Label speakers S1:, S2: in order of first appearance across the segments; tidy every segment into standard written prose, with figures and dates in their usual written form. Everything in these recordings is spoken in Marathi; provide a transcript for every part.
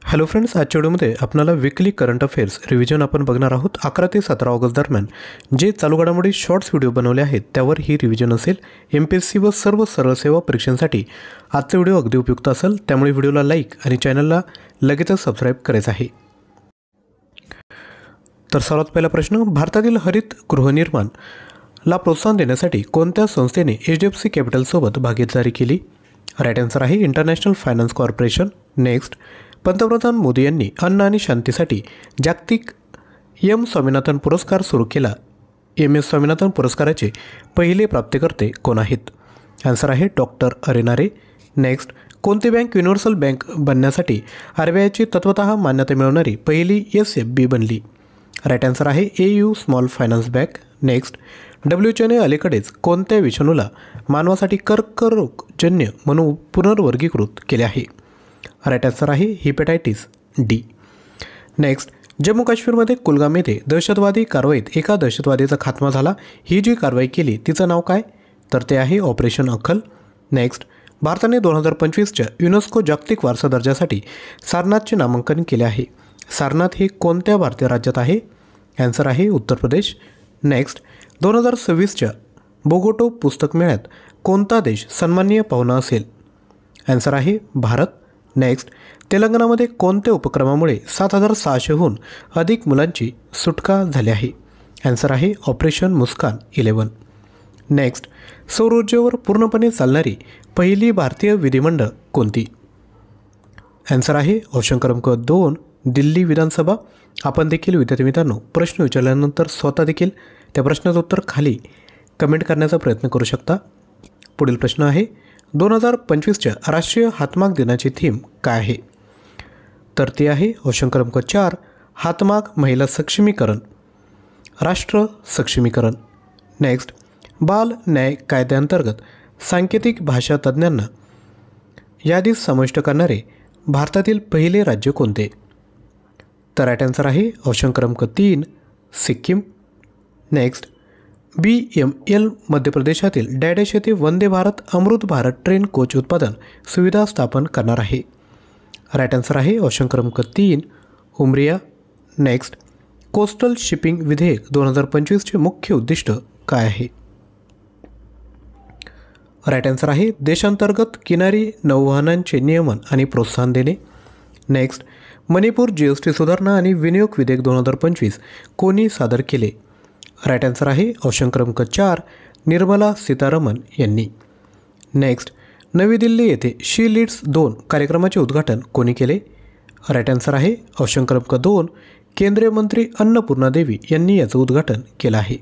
S1: हॅलो फ्रेंड्स, आजच्या व्हिडिओमध्ये आपल्याला वीकली करंट अफेअर्स रिव्हिजन आपण बघणार आहोत. 11 ते 17 ऑगस्ट दरम्यान जे चालू घडामोडी शॉर्ट्स व्हिडिओ बनवले आहेत त्यावर ही रिव्हिजन असेल. MPSC व सर्व सरळ सेवा परीक्षांसाठी आजचा व्हिडिओ अगदी उपयुक्त असेल, त्यामुळे व्हिडिओला लाईक आणि चॅनलला लगेचच सबस्क्राईब करायचं आहे. तर सर्वात पहिला प्रश्न, भारतातील हरित गृहनिर्माणला प्रोत्साहन देण्यासाठी कोणत्या संस्थेने HDFC कॅपिटलसोबत भागीदारी केली? राईट आन्सर आहे इंटरनॅशनल फायनान्स कॉर्पोरेशन. नेक्स्ट, पंतप्रधान मोदी यांनी अन्न आणि शांतीसाठी जागतिक M. स्वामीनाथन पुरस्कार सुरू केला. MS स्वामीनाथन पुरस्काराचे पहिले प्राप्तकर्ते कोण आहेत? आन्सर आहे डॉक्टर अरेनारे. नेक्स्ट, कोणती बँक युनिव्हर्सल बँक बनण्यासाठी RBIची तत्वतः मान्यता मिळवणारी पहिली SFB बनली? राईट आन्सर आहे AU small finance bank. Next, WHOने अलीकडेच कोणत्या विषाणूला मानवासाठी कर्करोगजन्य म्हणून पुनर्वर्गीकृत केले आहे? राईट आन्सर आहे हिपॅटायटिस D. नेक्स्ट, जम्मू काश्मीरमध्ये कुलगाम येथे दहशतवादी कारवाईत एका दहशतवादीचा खात्मा झाला. ही जी कारवाई केली तिचं नाव काय? तर ते आहे ऑपरेशन अखल. नेक्स्ट, भारताने 2025च्या युनेस्को जागतिक वारसा दर्जासाठी सारनाथचे नामांकन केले आहे. सारनाथ हे कोणत्या भारतीय राज्यात आहे? आन्सर आहे उत्तर प्रदेश. नेक्स्ट, 2026च्या बोगोटो पुस्तक मेळ्यात कोणता देश सन्माननीय पाहुणा असेल? आन्सर आहे भारत. नेक्स्ट, तेलंगणामध्ये कोणत्या उपक्रमामुळे 7,600हून अधिक मुलांची सुटका झाली आहे? आन्सर आहे ऑपरेशन मुस्कान 11. नेक्स्ट, सौर ऊर्जेवर पूर्णपणे चालणारी पहिली भारतीय विधिमंडळ कोणती? आन्सर आहे ऑप्शन क्रमांक 2 दिल्ली विधानसभा. आपण देखील विद्यार्थी मित्रांनो प्रश्न विचारल्यानंतर स्वतः देखील त्या प्रश्नाचं उत्तर खाली कमेंट करण्याचा प्रयत्न करू शकता. पुढील प्रश्न आहे, 2025च्या राष्ट्रीय हातमाग दिनाची थीम काय आहे? तर ती आहे ऑप्शन क्रमांक 4 हातमाग महिला सक्षमीकरण, राष्ट्र सक्षमीकरण. नेक्स्ट, बाल न्याय कायद्याअंतर्गत सांकेतिक भाषा तज्ज्ञांना यादीत समाविष्ट करणारे भारतातील पहिले राज्य कोणते? तर राईट आन्सर आहे ऑप्शन क्रमांक 3 सिक्कीम. नेक्स्ट, BML मध्य प्रदेशातील डॅडॅश येथे वंदे भारत अमृत भारत ट्रेन कोच उत्पादन सुविधा स्थापन करणार आहे. राईट आन्सर आहे ऑप्शन क्रमांक 3 उमरिया. नेक्स्ट, कोस्टल शिपिंग विधेयक 2025चे मुख्य उद्दिष्ट काय आहे? राईट आन्सर आहे देशांतर्गत किनारी नौवाहनांचे नियमन आणि प्रोत्साहन देणे. नेक्स्ट, मणिपूर GST सुधारणा आणि विनियोग विधेयक 2025 कोणी सादर केले? राईट आन्सर आहे ऑप्शन क्रमांक 4 निर्मला सीतारामन यांनी. नेक्स्ट, नवी दिल्ली येथे शी लीड्स 2 कार्यक्रमाचे उद्घाटन कोणी केले? राईट आन्सर आहे ऑप्शन क्रमांक 2 केंद्रीय मंत्री अन्नपूर्णा देवी यांनी याचं उद्घाटन केलं आहे.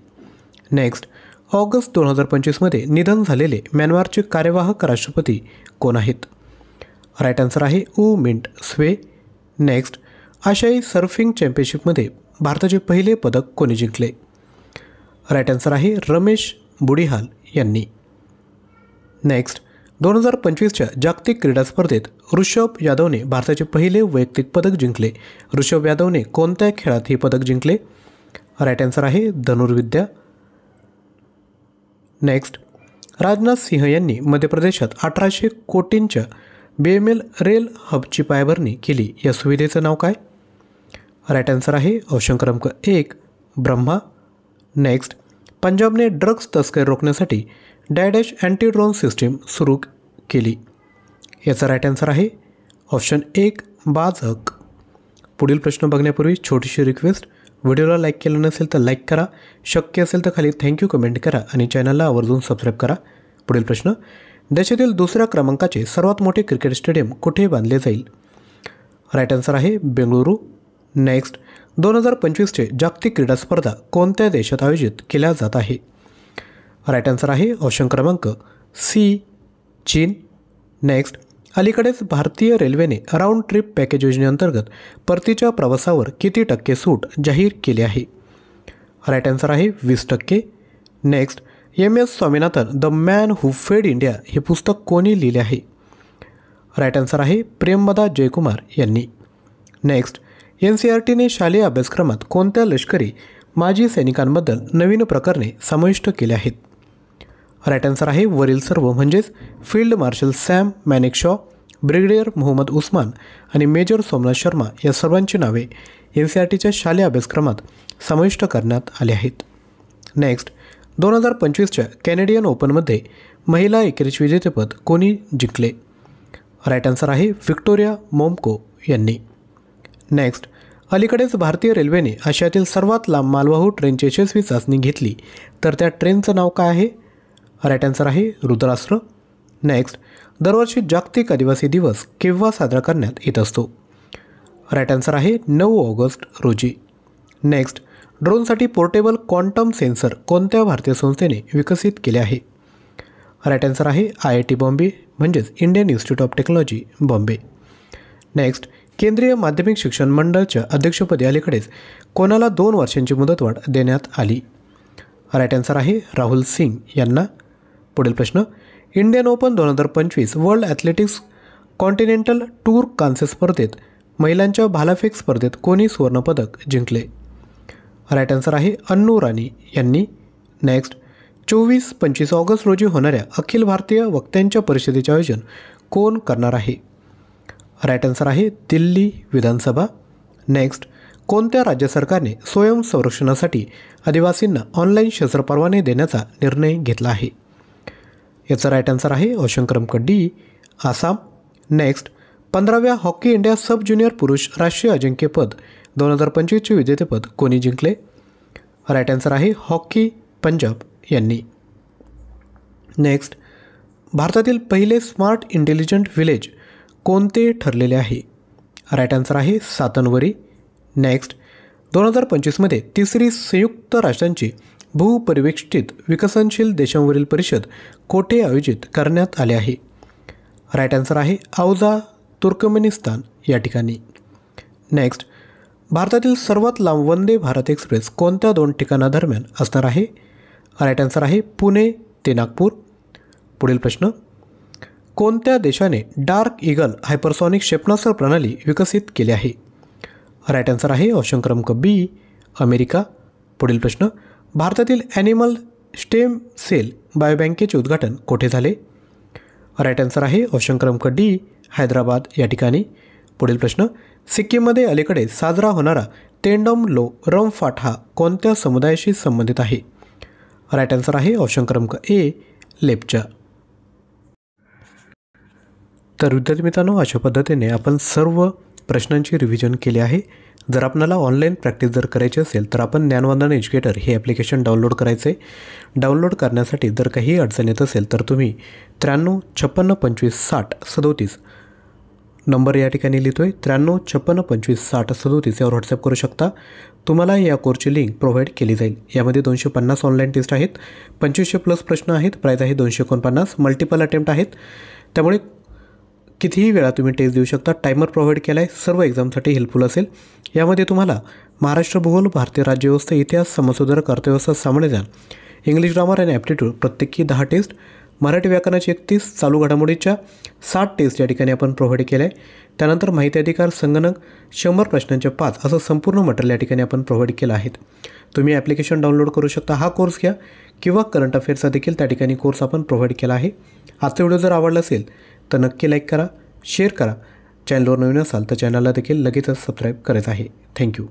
S1: नेक्स्ट, ऑगस्ट 2025मध्ये निधन झालेले म्यानमारचे कार्यवाहक राष्ट्रपती कोण आहेत? राईट आन्सर आहे ऊ मिंट स्वे. नेक्स्ट, आशियाई सर्फिंग चॅम्पियनशिपमध्ये भारताचे पहिले पदक कोणी जिंकले? राईट आन्सर आहे रमेश बुडिहाल यांनी. नेक्स्ट, 2025च्या जागतिक क्रीडा स्पर्धेत ऋषभ यादवने भारताचे पहिले वैयक्तिक पदक जिंकले. ऋषभ यादवने कोणत्या खेळात हे पदक जिंकले? राईट आन्सर आहे धनुर्विद्या. नेक्स्ट, राजनाथ सिंह यांनी मध्य प्रदेशात 1800 कोटींच्या BML रेल हबची पायाभरणी केली. या सुविधेचं नाव काय? राईट आन्सर आहे ऑप्शन क्रमांक 1 ब्रह्मा. नेक्स्ट, पंजाबने ड्रग्ज तस्करी रोखण्यासाठी डॅडॅश अँटी ड्रोन सिस्टीम सुरू केली. याचा राईट आन्सर आहे ऑप्शन 1 बाज हक. पुढील प्रश्न बघण्यापूर्वी छोटीशी रिक्वेस्ट, व्हिडिओला लाईक केलं नसेल तर लाईक करा, शक्य असेल तर खाली थँक्यू कमेंट करा आणि चॅनलला आवर्जून सबस्क्राईब करा. पुढील प्रश्न, देशातील दुसऱ्या क्रमांकाचे सर्वात मोठे क्रिकेट स्टेडियम कुठे बांधले जाईल? राईट आन्सर आहे बेंगळुरू. नेक्स्ट, 2025चे जागतिक क्रीडा स्पर्धा कोणत्या देशात आयोजित केल्या जात आहे? राईट आन्सर आहे ऑप्शन क्रमांक C चीन. नेक्स्ट, अलीकडेच भारतीय रेल्वेने राऊंड ट्रिप पॅकेज योजनेअंतर्गत परतीच्या प्रवासावर किती टक्के सूट जाहीर केली आहे? राईट आन्सर आहे 20%. Next, MS Swaminathan the man who फेड इंडिया हे पुस्तक कोणी लिहिले आहे? राईट आन्सर आहे प्रेमदा जयकुमार यांनी. नेक्स्ट, NCERTने शालेय अभ्यासक्रमात कोणत्या लष्करी माजी सैनिकांबद्दल नवीन प्रकरणे समाविष्ट केले आहेत? राईट आन्सर आहे वरील सर्व, म्हणजेच field marshal Sam Manekshaw, brigadier Mohammed Usman आणि मेजर सोमनाथ शर्मा या सर्वांची नावे NCERTच्या शालेय अभ्यासक्रमात समाविष्ट करण्यात आली आहेत. नेक्स्ट, 2025च्या कॅनेडियन ओपनमध्ये महिला एकेरीचे विजेतेपद कोणी जिंकले? राईट आन्सर आहे व्हिक्टोरिया मोमको यांनी. नेक्स्ट, अलीकडेच भारतीय रेल्वेने आशियातील सर्वात लांब मालवाहू ट्रेनची यशस्वी चाचणी घेतली, तर त्या ट्रेनचं नाव काय आहे? राईट आन्सर आहे रुद्रास्त्र. नेक्स्ट, दरवर्षी जागतिक आदिवासी दिवस केव्हा साजरा करण्यात येत असतो? राईट आन्सर आहे 9 ऑगस्ट रोजी. नेक्स्ट, ड्रोनसाठी पोर्टेबल क्वांटम सेन्सर कोणत्या भारतीय संस्थेने विकसित केले आहे? राईट आन्सर आहे IIT बॉम्बे म्हणजेच Indian institute of technology Bombay. Next, केंद्रीय माध्यमिक शिक्षण मंडळाच्या अध्यक्षपदी अलीकडेच कोणाला 2 वर्षांची मुदतवाढ देण्यात आली? राईट आन्सर आहे राहुल सिंग यांना. पुढील प्रश्न, Indian open 2025 world athletics continental tour कांस्य स्पर्धेत महिलांच्या भालाफेक स्पर्धेत कोणी सुवर्णपदक जिंकले? राईट आन्सर आहे अन्नू राणी यांनी. नेक्स्ट, 24-25 ऑगस्ट रोजी होणाऱ्या अखिल भारतीय वक्त्यांच्या परिषदेचे आयोजन कोण करणार आहे? राईट आन्सर आहे दिल्ली विधानसभा. नेक्स्ट, कोणत्या राज्य सरकारने स्वयंसंरक्षणासाठी आदिवासींना ऑनलाईन शस्त्र परवाने देण्याचा निर्णय घेतला आहे? याचा राईट आन्सर आहे ऑप्शन क्रमांक डी आसाम. नेक्स्ट, 15व्या हॉकी इंडिया सब ज्युनियर पुरुष राष्ट्रीय अजिंक्यपद 2025चे विजेतेपद कोणी जिंकले? राईट आन्सर आहे हॉकी पंजाब यांनी. नेक्स्ट, भारतातील पहिले स्मार्ट इंटेलिजंट विलेज कोणते ठरलेले आहे? राईट आन्सर आहे सातनवरी. नेक्स्ट, 2025मध्ये तिसरी संयुक्त राष्ट्रांची भूपरिवेष्टित विकसनशील देशांवरील परिषद कोठे आयोजित करण्यात आली आहे? राईट आन्सर आहे औजा तुर्कमेनिस्तान या ठिकाणी. नेक्स्ट, भारतातील सर्वात लांब वंदे भारत एक्सप्रेस कोणत्या 2 ठिकाणादरम्यान असणार आहे? राईट आन्सर आहे पुणे ते नागपूर. पुढील प्रश्न, कोणत्या देशाने डार्क ईगल हायपरसॉनिक क्षेपणास्त्र प्रणाली विकसित केली आहे? राईट आन्सर आहे ऑप्शन क्रमांक बी अमेरिका. पुढील प्रश्न, भारतातील ॲनिमल स्टेम सेल बायोबँकेचे उद्घाटन कोठे झाले? राईट आन्सर आहे ऑप्शन क्रमांक डी हैदराबाद या ठिकाणी. पुढील प्रश्न, सिक्कीममध्ये अलीकडे साजरा होणारा तेंडम लो रमफाट हा कोणत्या समुदायाशी संबंधित आहे? राईट आन्सर आहे ऑप्शन क्रमांक ए लेप्चा. तर विद्यार्थी मित्रांनो, अशा पद्धतीने आपण सर्व प्रश्नांची रिव्हिजन केली आहे. जर आपल्याला ऑनलाईन प्रॅक्टिस जर करायची असेल तर आपण ज्ञानवंदना एज्युकेटर हे ॲप्लिकेशन डाउनलोड करायचे. डाउनलोड करण्यासाठी जर काही अडचण येत असेल तर तुम्ही 93 56 25 60 37 नंबर या ठिकाणी लिहितो आहे. 93 56 25 60 37 यावर व्हॉट्सअप करू शकता. तुम्हाला या कोर्सची लिंक प्रोव्हाइड केली जाईल. यामध्ये 250 ऑनलाईन टेस्ट आहेत, 2500+ प्रश्न आहेत, प्राईज आहे 249, मल्टिपल अटेम्प्ट आहेत. त्यामुळे कितीही वेळा तुम्ही टेस्ट देऊ शकता. टायमर प्रोव्हाइड केला आहे, सर्व एक्झामसाठी हेल्पफुल असेल. यामध्ये तुम्हाला महाराष्ट्र भूगोल, भारतीय राज्यव्यवस्था, इतिहास, समाजसुधारक, अर्थव्यवस्था, सामान्य ज्ञान, इंग्लिश ग्रामर आणि ॲप्टिट्यूड प्रत्येकी 10 टेस्ट, मराठी व्याकरणाची 31, चालू घडामोडीच्या 60 टेस्ट या ठिकाणी आपण प्रोव्हाइड केल्या आहे. त्यानंतर माहिती अधिकार, संगणक 100 प्रश्नांच्या 5 असं संपूर्ण मटेरियल या ठिकाणी आपण प्रोव्हाइड केलं आहे. तुम्ही ॲप्लिकेशन डाउनलोड करू शकता. हा कोर्स घ्या किंवा करंट अफेअर्सचा देखील त्या ठिकाणी कोर्स आपण प्रोव्हाइड केला आहे. आजचा व्हिडिओ जर आवडला असेल तर नक्की लाईक करा, शेअर करा. चॅनलवर नवीन असाल तर चॅनलला देखील लगेचच सबस्क्राईब करायचं आहे. थँक्यू.